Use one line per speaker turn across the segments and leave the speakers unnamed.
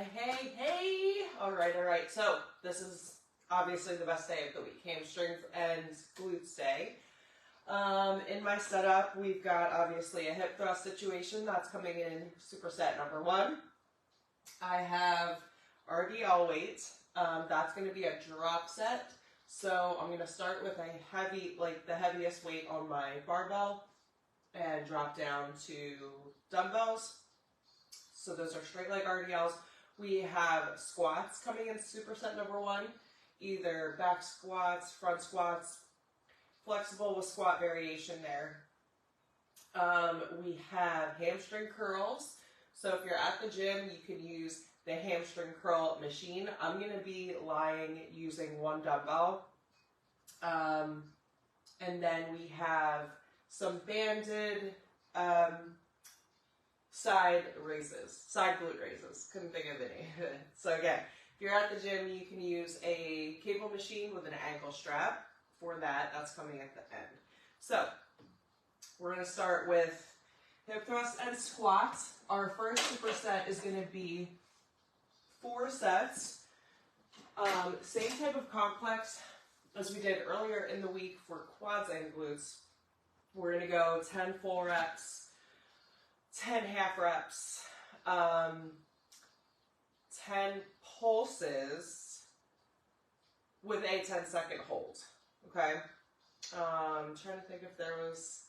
Hey. All right. So this is obviously the best day of the week, hamstring and glutes day. In my setup, we've got obviously a hip thrust situation that's coming in superset number 1. I have RDL weight. That's going to be a drop set. So I'm going to start with a heavy, like the heaviest weight on my barbell and drop down to dumbbells. So those are straight leg RDLs. We have squats coming in superset number 1, either back squats, front squats, flexible with squat variation there. We have hamstring curls. So if you're at the gym, you can use the hamstring curl machine. I'm going to be lying using 1 dumbbell. And then we have some banded side glute raises. Couldn't think of any. So again, if you're at the gym, you can use a cable machine with an ankle strap for that. That's coming at the end. So we're going to start with hip thrust and squats. Our first superset is going to be 4 sets. Same type of complex as we did earlier in the week for quads and glutes. We're going to go 10 full reps, 10 half reps, 10 pulses with a 10-second hold. Okay? I'm trying to think if there was,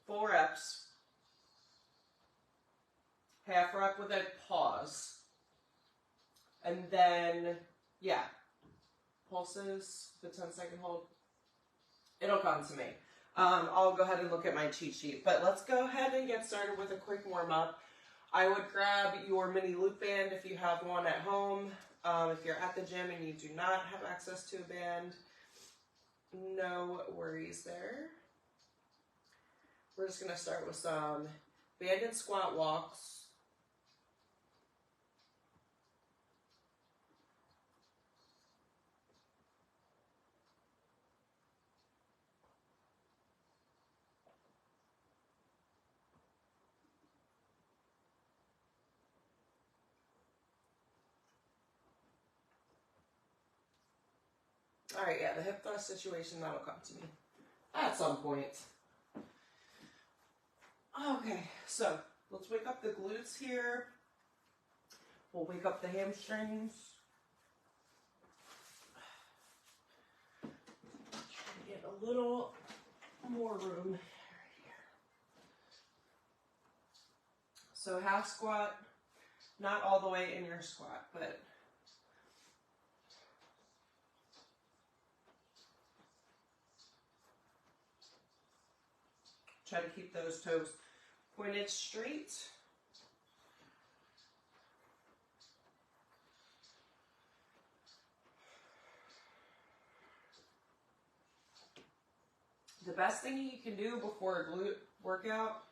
full reps, half rep with a pause, and then, pulses, the 10-second hold. It'll come to me. I'll go ahead and look at my cheat sheet, but let's go ahead and get started with a quick warm-up. I would grab your mini loop band if you have one at home. If you're at the gym and you do not have access to a band, no worries there. We're just going to start with some banded squat walks. Alright, the hip thrust situation, that'll come to me at some point. Okay, so let's wake up the glutes here. We'll wake up the hamstrings. Try to get a little more room right here. So half squat, not all the way in your squat, but try to keep those toes pointed straight. The best thing you can do before a glute workout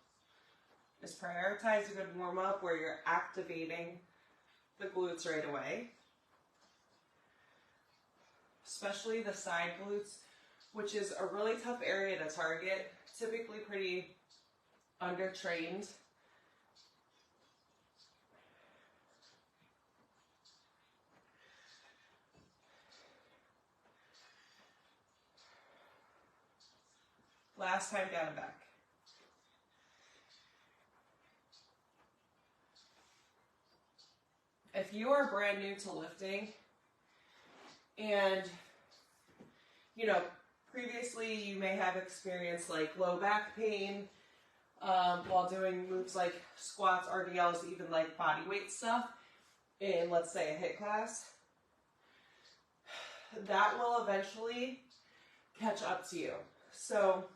is prioritize a good warm-up where you're activating the glutes right away. Especially the side glutes, which is a really tough area to target. Typically pretty undertrained. Last time down and back. If you are brand new to lifting and, previously you may have experienced like low back pain while doing moves like squats, RDLs, even like body weight stuff in, let's say, a HIIT class. That will eventually catch up to you. So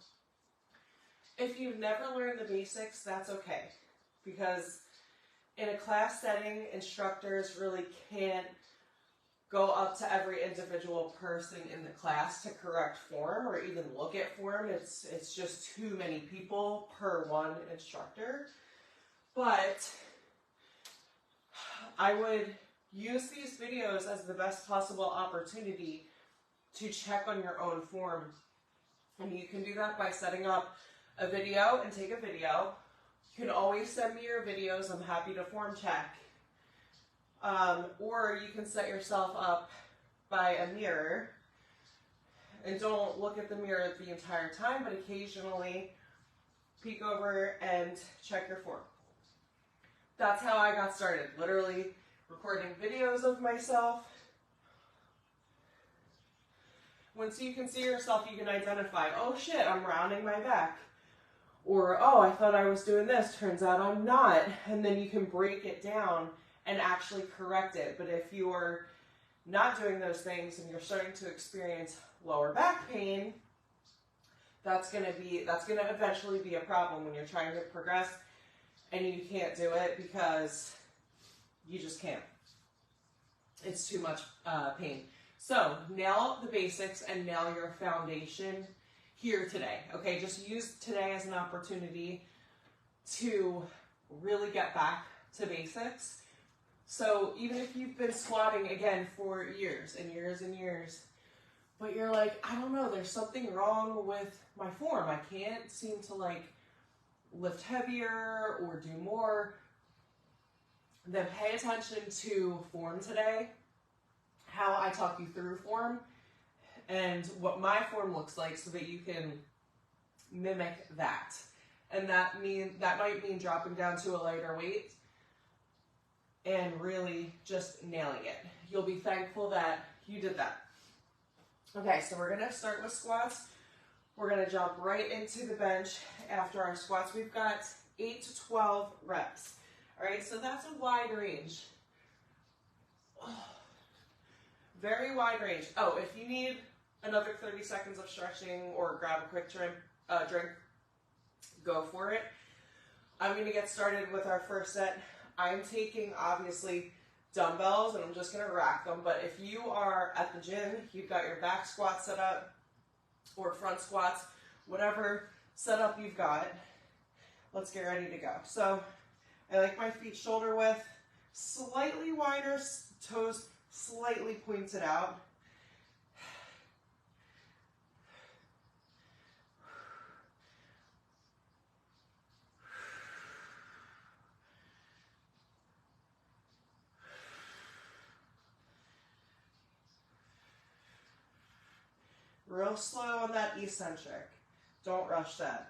if you've never learned the basics, that's okay. Because in a class setting, instructors really can't go up to every individual person in the class to correct form or even look at form. It's just too many people per one instructor. But I would use these videos as the best possible opportunity to check on your own form. And you can do that by setting up a video and take a video. You can always send me your videos. I'm happy to form check. Or you can set yourself up by a mirror, and don't look at the mirror the entire time, but occasionally peek over and check your form. That's how I got started, literally recording videos of myself. Once you can see yourself, you can identify, oh shit, I'm rounding my back. Or, oh, I thought I was doing this, turns out I'm not. And then you can break it down and actually correct it. But if you're not doing those things and you're starting to experience lower back pain, that's gonna eventually be a problem when you're trying to progress and you can't do it because you just can't. It's too much pain. So nail the basics and nail your foundation here today. Okay, just use today as an opportunity to really get back to basics. So even if you've been squatting again for years and years and years, but you're like, I don't know, there's something wrong with my form. I can't seem to like lift heavier or do more. Then pay attention to form today, how I talk you through form, and what my form looks like so that you can mimic that. And that might mean dropping down to a lighter weight and really just nailing it. You'll be thankful that you did that. Okay, so we're gonna start with squats. We're gonna jump right into the bench after our squats. We've got 8 to 12 reps. All right, so that's a wide range. Very wide range. Oh, if you need another 30 seconds of stretching or grab a quick drink, go for it. I'm going to get started with our first set. I'm taking, obviously, dumbbells, and I'm just going to rack them. But if you are at the gym, you've got your back squat set up or front squats, whatever setup you've got, let's get ready to go. So I like my feet shoulder width, slightly wider, toes slightly pointed out. Real slow on that eccentric. Don't rush that.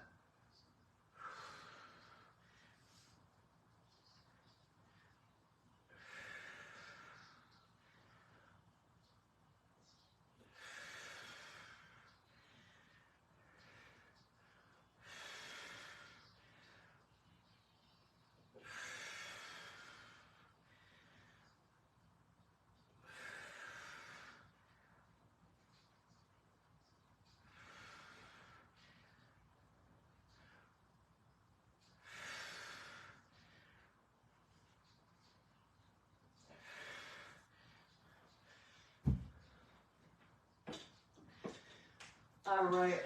All right.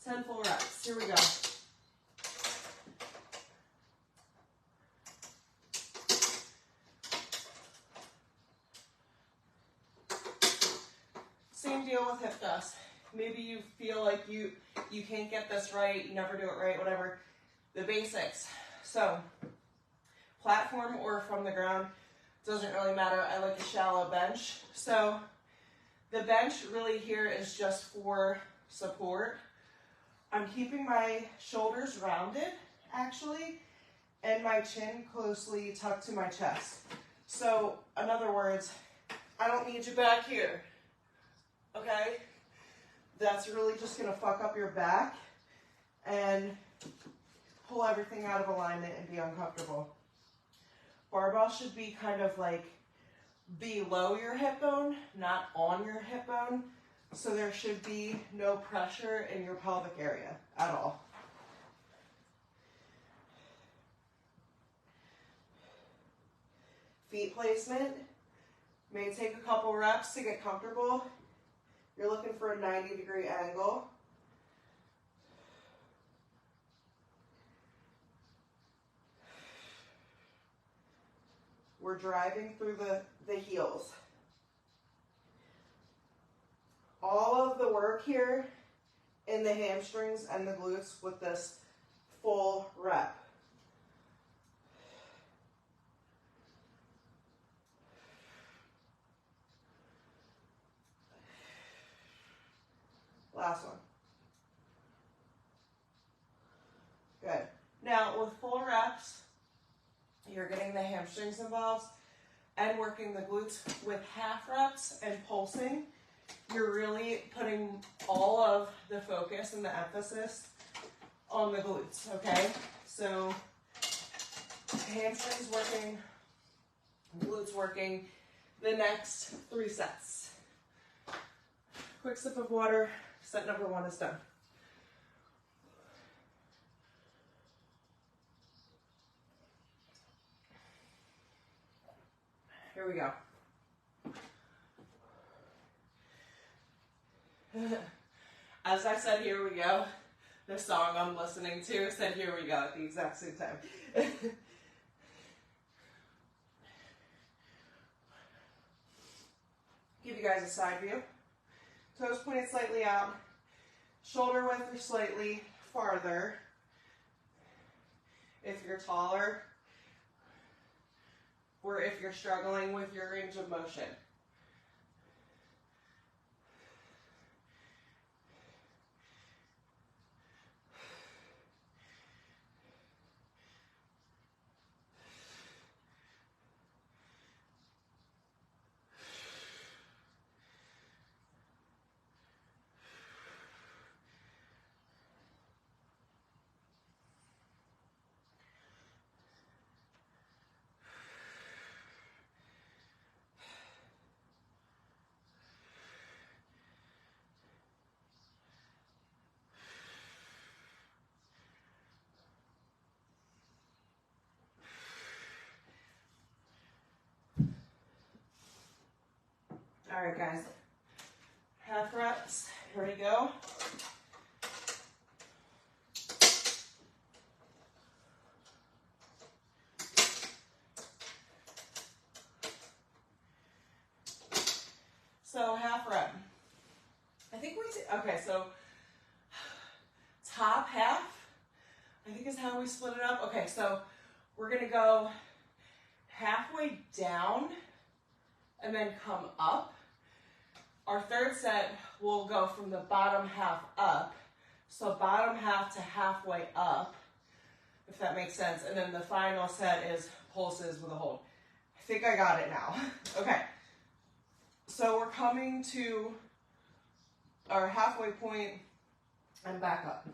10 full reps. Here we go. Same deal with hip thrust. Maybe you feel like you can't get this right, you never do it right, whatever. The basics. So, platform or from the ground, doesn't really matter. I like a shallow bench. So, the bench really here is just for support. I'm keeping my shoulders rounded, actually, and my chin closely tucked to my chest. So, in other words, I don't need you back here, okay? That's really just gonna fuck up your back and pull everything out of alignment and be uncomfortable. Barbell should be kind of like below your hip bone, not on your hip bone. So there should be no pressure in your pelvic area at all. Feet placement may take a couple reps to get comfortable. You're looking for a 90-degree angle. We're driving through the heels. All of the work here in the hamstrings and the glutes with this full rep. Last one. Good. Now with full reps, you're getting the hamstrings involved and working the glutes. With half reps and pulsing, you're really putting all of the focus and the emphasis on the glutes, okay? So hamstrings working, glutes working, the next 3 sets. Quick sip of water, set number 1 is done. Here we go. As I said, here we go, the song I'm listening to said, here we go, at the exact same time. Give you guys a side view. Toes pointed slightly out, shoulder width or slightly farther. If you're taller, or if you're struggling with your range of motion. All right, guys, half reps, here we go. So half rep. I think okay, so top half, I think is how we split it up. Okay, so we're gonna go halfway down and then come up. Our third set will go from the bottom half up. So bottom half to halfway up, if that makes sense. And then the final set is pulses with a hold. I think I got it now. Okay. So we're coming to our halfway point and back up.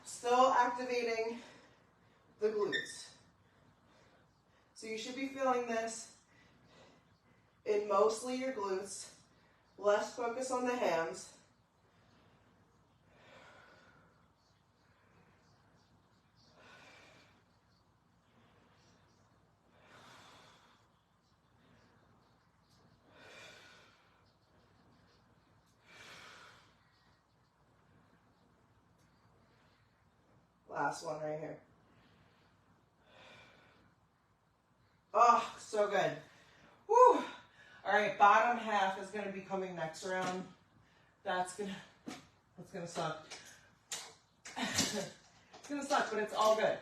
Still activating the glutes. So you should be feeling this in mostly your glutes, less focus on the hams. Last one right here. Oh, so good. Woo! All right, bottom half is going to be coming next round. That's gonna suck. It's gonna suck, but it's all good.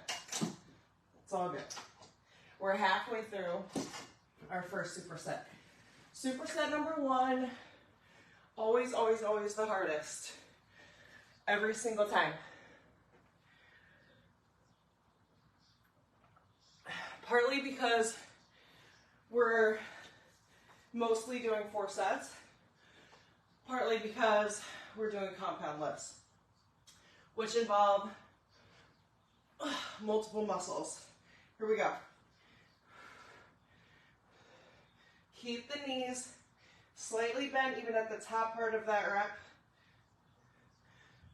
It's all good. We're halfway through our first superset. Superset number 1, always, always, always the hardest. Every single time. Partly because we're mostly doing 4 sets, partly because we're doing compound lifts, which involve multiple muscles. Here we go. Keep the knees slightly bent even at the top part of that rep.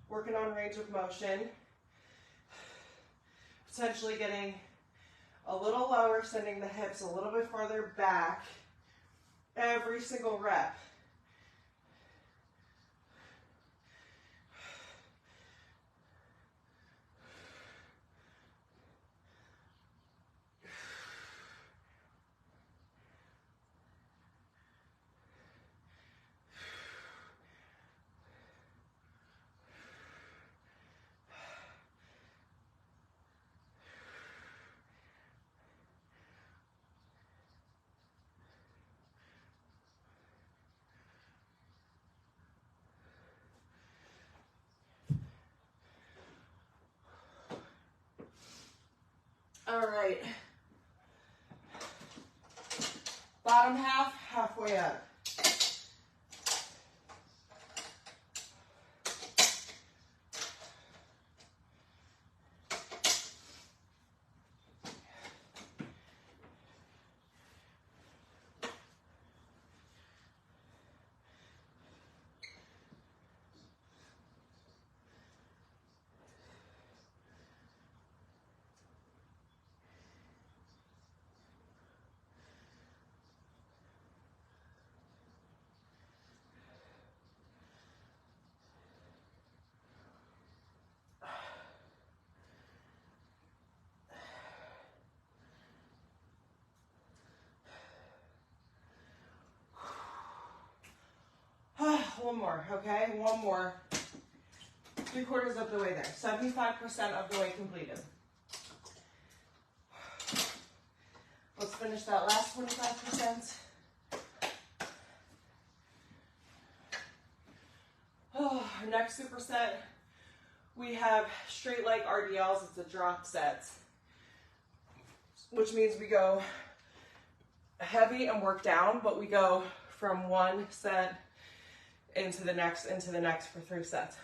Working on range of motion. Potentially getting a little lower, sending the hips a little bit farther back. Every single rep. right. Bottom half, halfway up. One more, okay? One more. 3/4 of the way there. 75% of the way completed. Let's finish that last 25%. Oh, our next superset, we have straight leg RDLs. It's a drop set, which means we go heavy and work down, but we go from one set into the next for 3 sets.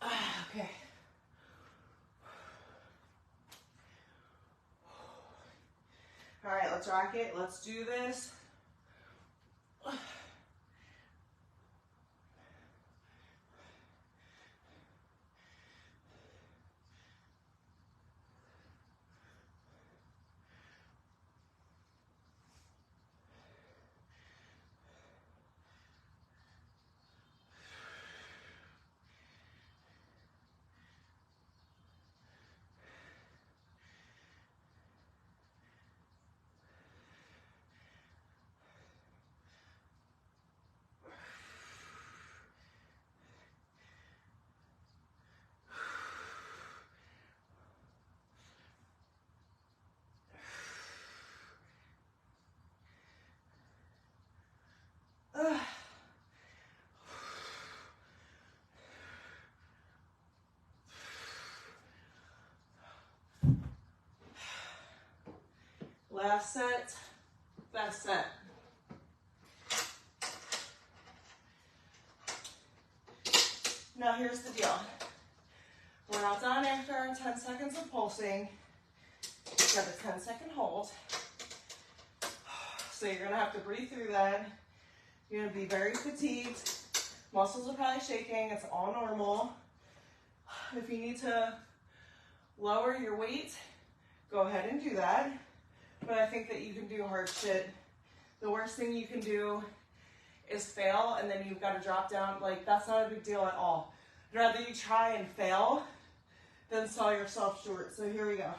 Okay. All right, let's rock it. Let's do this. Last set, best set. Now here's the deal. We're not done after our 10 seconds of pulsing. We've got a 10-second hold. So you're gonna have to breathe through that. You're gonna be very fatigued. Muscles are probably shaking, it's all normal. If you need to lower your weight, go ahead and do that. But I think that you can do hard shit. The worst thing you can do is fail and then you've got to drop down. Like, that's not a big deal at all. I'd rather you try and fail than sell yourself short. So here we go.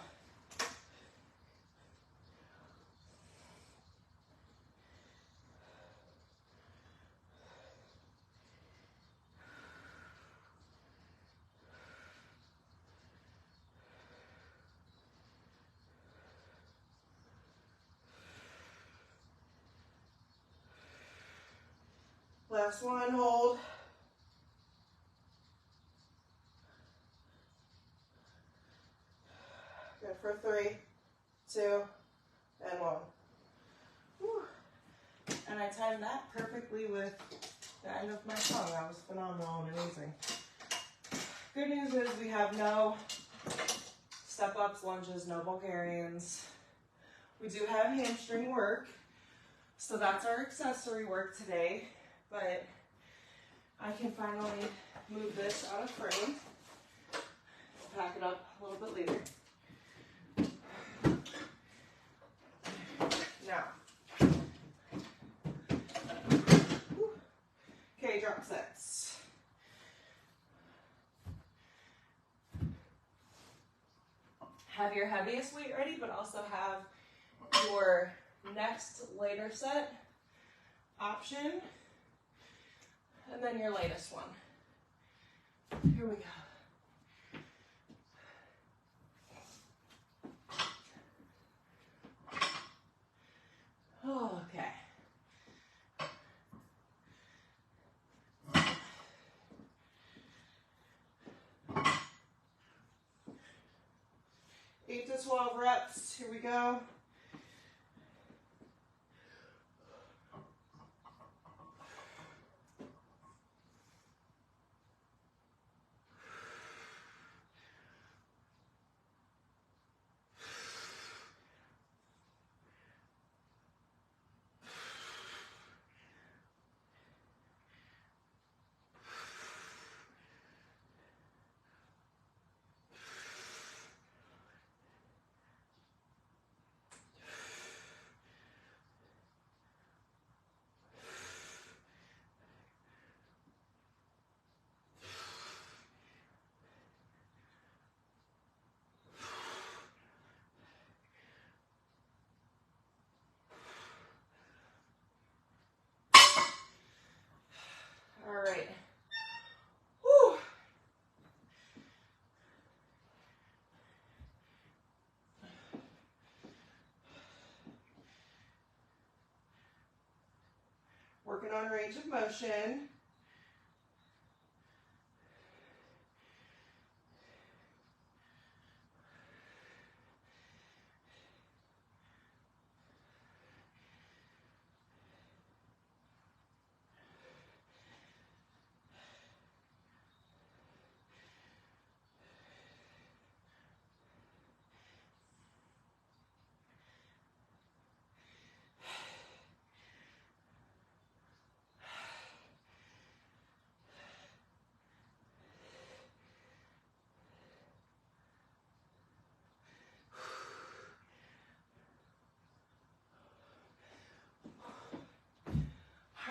Last one, hold. Good for 3, 2, and 1. Whew. And I timed that perfectly with the end of my tongue. That was phenomenal and amazing. Good news is we have no step-ups, lunges, no Bulgarians. We do have hamstring work, so that's our accessory work today. But I can finally move this out of frame. Pack it up a little bit later. Now, okay, drop sets. Have your heaviest weight ready, but also have your next lighter set option. And then your latest one. Here we go. Okay. 8 to 12 reps. Here we go. All right. Whew. Working on range of motion.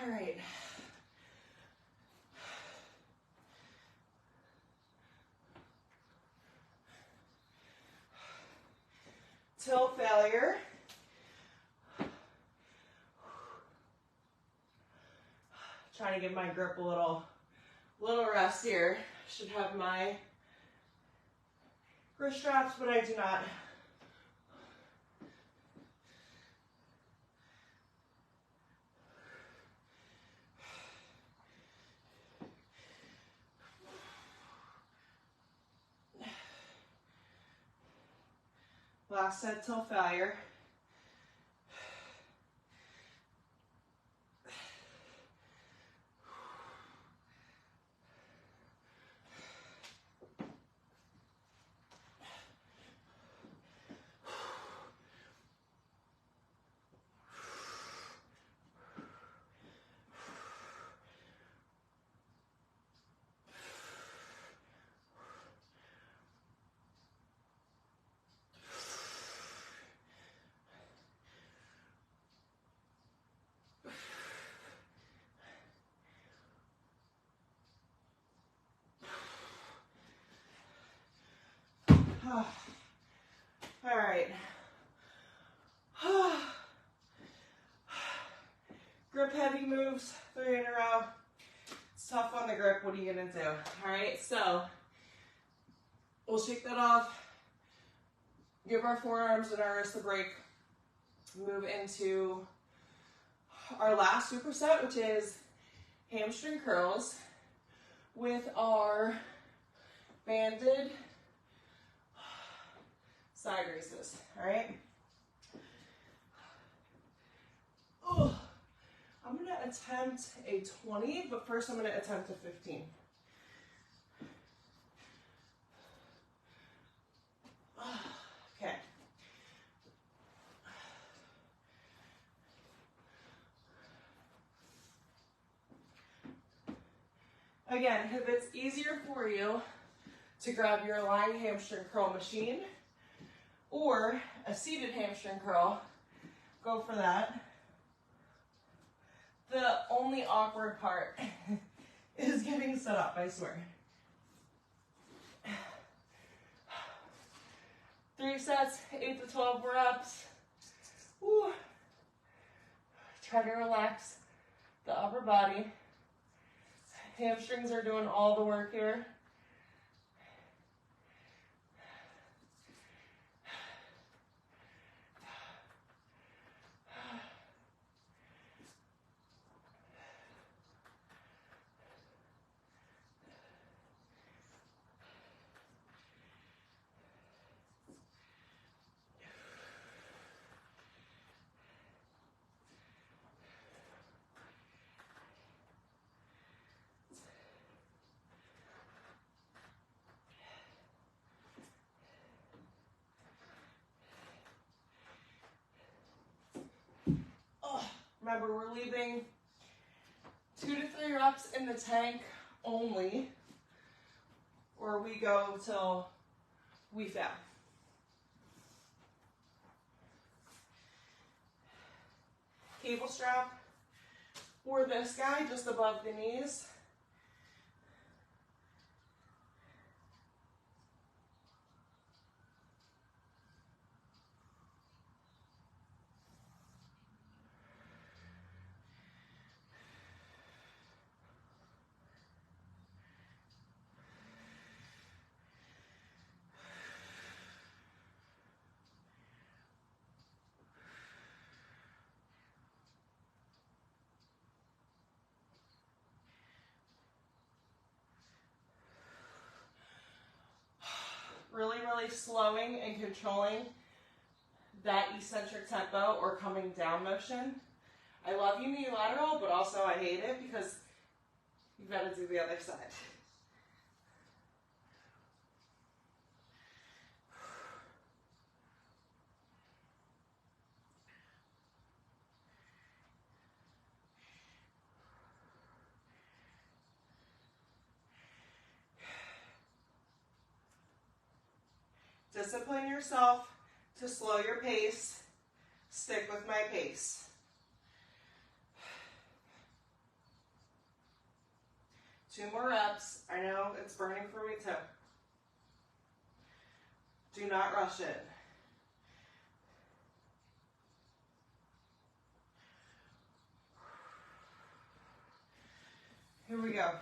All right. Till failure. Trying to give my grip a little rest here. Should have my wrist straps, but I do not. Last set till failure. All right. Grip heavy moves, 3 in a row. It's tough on the grip. What are you gonna do? All right, so we'll shake that off. Give our forearms and our wrists a break. Move into our last superset, which is hamstring curls with our banded side raises, all right? Ugh. I'm gonna attempt a 20, but first I'm gonna attempt a 15. Okay. Again, if it's easier for you to grab your lying hamstring curl machine or a seated hamstring curl, go for that. The only awkward part is getting set up, I swear. 3 sets, 8 to 12 reps. Woo. Try to relax the upper body. Hamstrings are doing all the work here. Remember, we're leaving 2 to 3 reps in the tank only, or we go till we fail. Cable strap or this guy just above the knees. Really, really slowing and controlling that eccentric tempo or coming down motion. I love unilateral, but also I hate it because you've got to do the other side. Discipline yourself to slow your pace. Stick with my pace. Two more reps. I know it's burning for me too. Do not rush it. Here we go.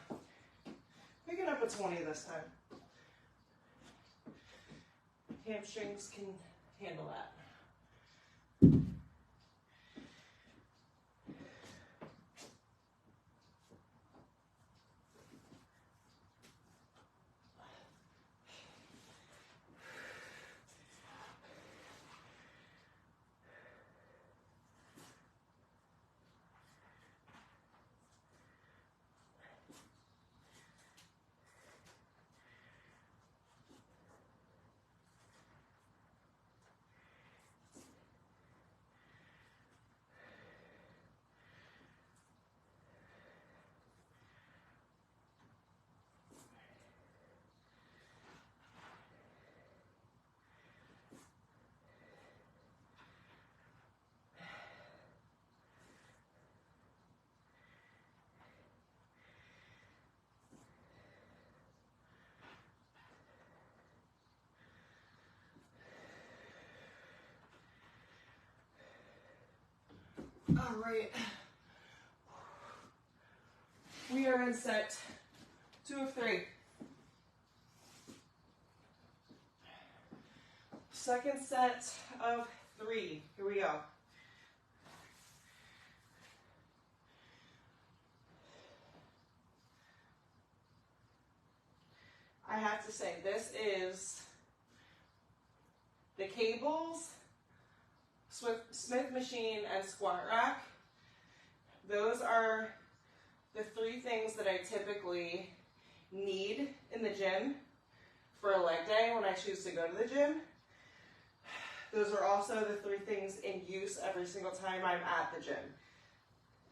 Picking up a 20 this time. Hamstrings can handle that. All right, we are in set 2 of 3. Second set of 3, here we go. I have to say, this is the cables, Smith machine, and squat rack. Those are the 3 things that I typically need in the gym for a leg day when I choose to go to the gym. Those are also the 3 things in use every single time I'm at the gym.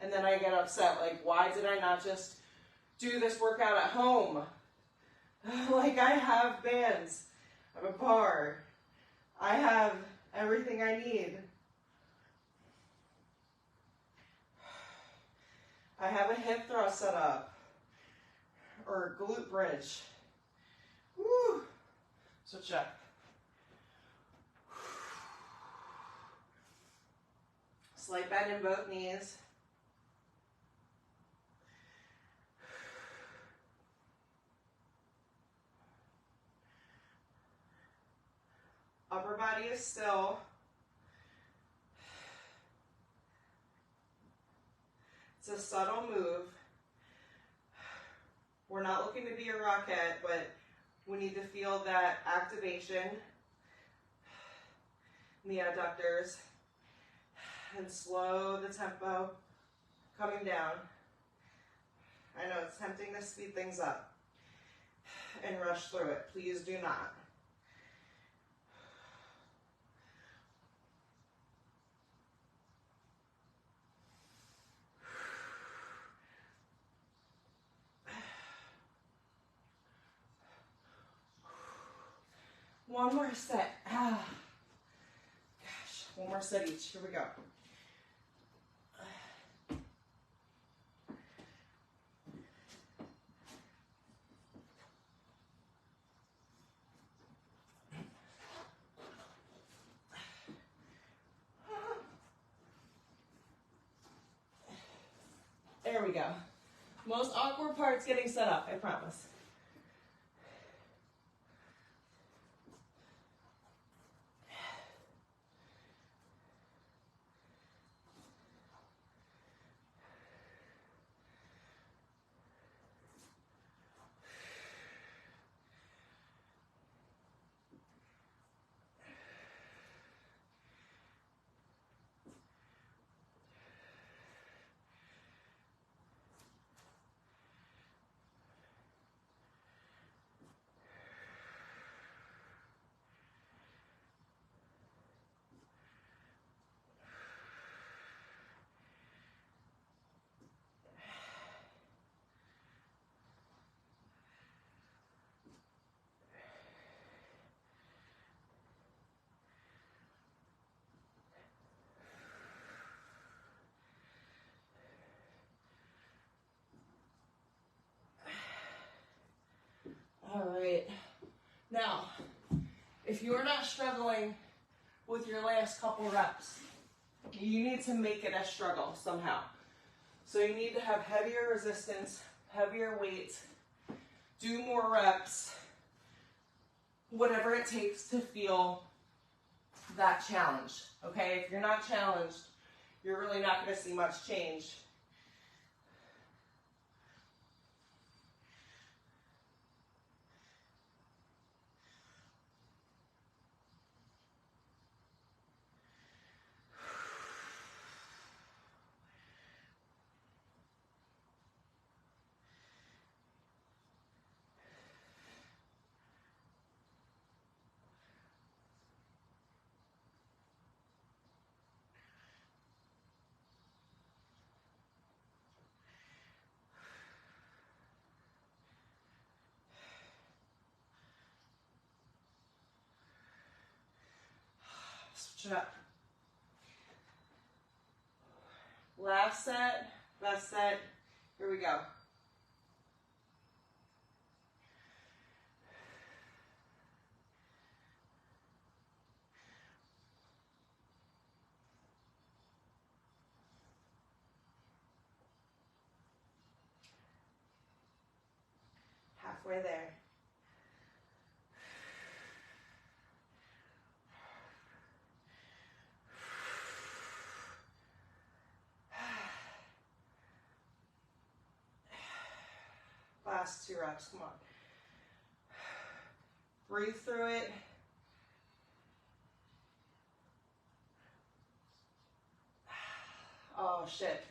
And then I get upset, like, why did I not just do this workout at home? Like, I have bands, I have a bar, I have everything I need. I have a hip thrust set up, or glute bridge. Woo! Switch up. Slight bend in both knees. Upper body is still. It's a subtle move. We're not looking to be a rocket, but we need to feel that activation in the adductors and slow the tempo coming down. I know it's tempting to speed things up and rush through it. Please do not. One more set. Gosh, one more set each. Here we go. There we go. Most awkward part's getting set up, I promise. All right. Now, if you're not struggling with your last couple reps, you need to make it a struggle somehow. So you need to have heavier resistance, heavier weight, do more reps, whatever it takes to feel that challenge, okay? If you're not challenged, you're really not going to see much change. Switch it up. Last set, here we go. Halfway there. Last 2 reps, come on. Breathe through it. Oh shit.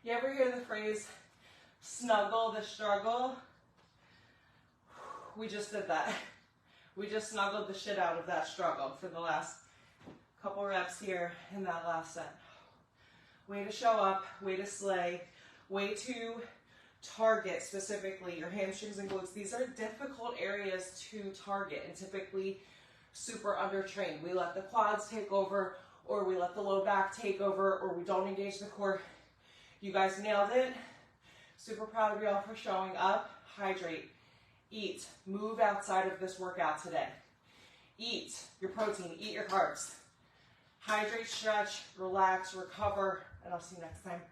You ever hear the phrase, snuggle the struggle? We just did that. We just snuggled the shit out of that struggle for the last couple reps here in that last set. Way to show up, way to slay, way to target specifically your hamstrings and glutes. These are difficult areas to target and typically super undertrained. We let the quads take over, or we let the low back take over, or we don't engage the core. You guys nailed it. Super proud of y'all for showing up. Hydrate, eat, move outside of this workout today. Eat your protein, eat your carbs. Hydrate, stretch, relax, recover, and I'll see you next time.